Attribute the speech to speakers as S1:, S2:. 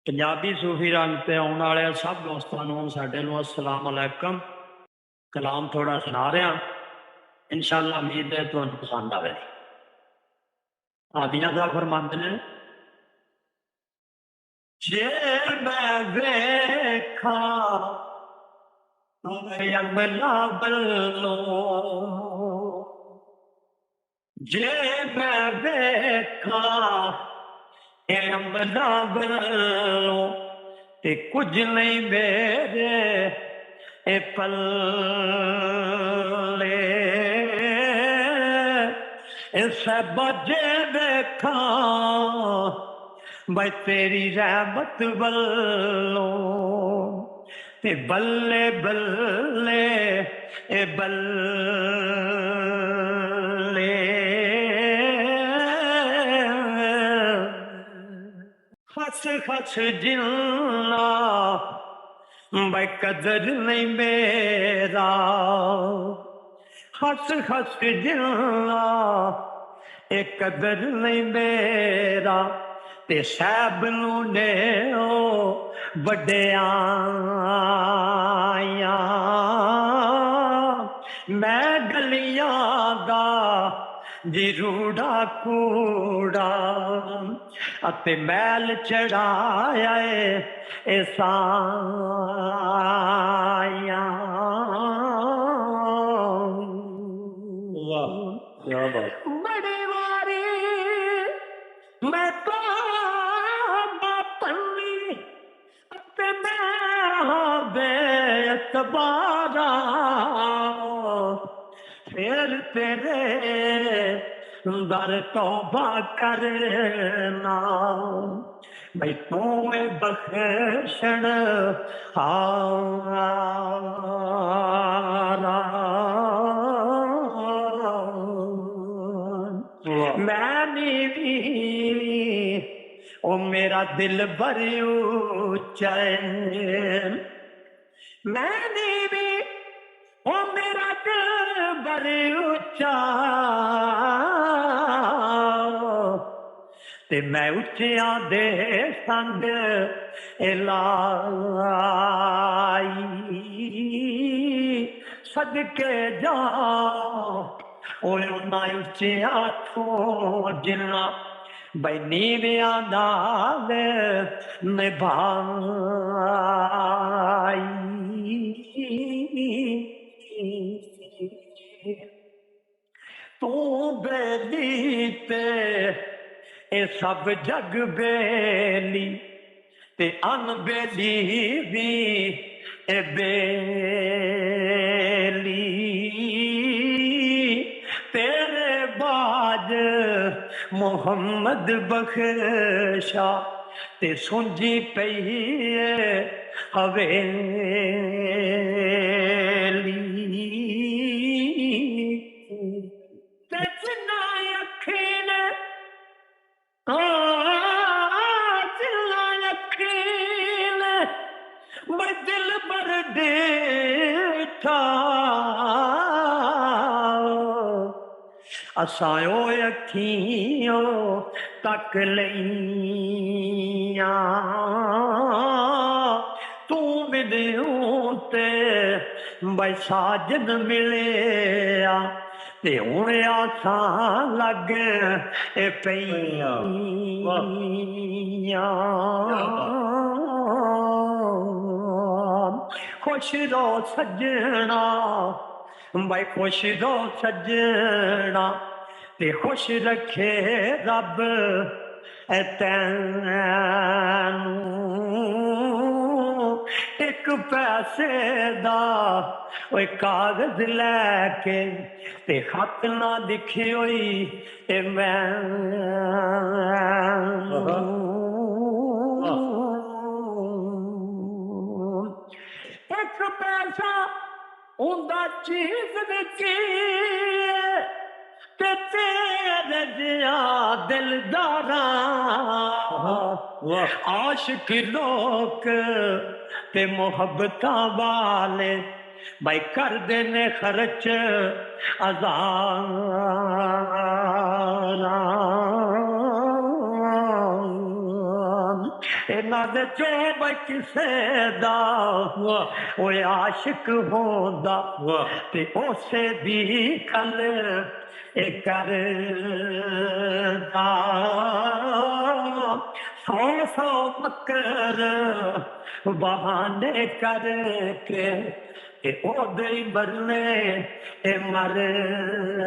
S1: पंजाबी सूफी रंग पे आने वाले सब दोस्तों को साडे अस्सलाम अलैकुम। कलाम थोड़ा सुना रहा, इंशाअल्लाह उम्मीद है तुहानू पसंद आवे। आदियां साहब फरमाते ने, जे मैं वेखा अमला बल्लो, जे मैं वेखा अमला बल्लो, ते कुछ नहीं मेरे ए पल्ले, सब जे देखा मैं तेरी रहमत बल्लो, ते बल्ले बल्ले ए बल्ले, हस हस जिन्ना मैं कदर नहीं मेरा, हस हस जिन्ना एक कदर नहीं मेरा, ते सैब नू ने ओ वड्डिया मैं गलियां दा जिरूड़ा कूड़ा अते मैल चढ़ाया ए साया।
S2: वाह क्या बात।
S1: बड़े वारे मैं तो बापनी अते मैं बेतबारा, फिर तेरे दर तौबा करना भाई तुम्हें बख्शण हारा। मैंने भी ओ मेरा दिल बड़ी ऊंचा है, मैंने भी ओ मेरा दिल बड़ी ऊंचा, ते मैं उच्चिया दे संग लाई सदके जा उन्ना उच्चिया थो जिन्ना भाई नीविया नाल निभाई। तू बेली ते ए सब जग बेली, ते अनबेली भी ए बेली, तेरे बाज मोहम्मद बख्शा ते सुंजी पई हवेली, ते जिन्ना यकीन मैं दिल भर देता असायो अखियों तक लिया, तू मिले ते भाई साजन मिले ते हूं आसां लग पईया। खुश रो सजना भाई खुश रो सजना, ते खुश रखे रब तैनू, एक पैसे दा ओए कागज लैके ते खत ना दिखी होई ते मैं एक पैसा उंदा चीज दिखी ते तेरे जिया दिलदारा आशिक लोग ते मोहब्बत वाले भाई कर देने खर्च हजार। इन्हां दे जो भाई किसे दा ओए आशिक होंदा ते उसे दी गल ए करदा सौ सौ मकर बहाने करके ओदे ही मरने ए मरदा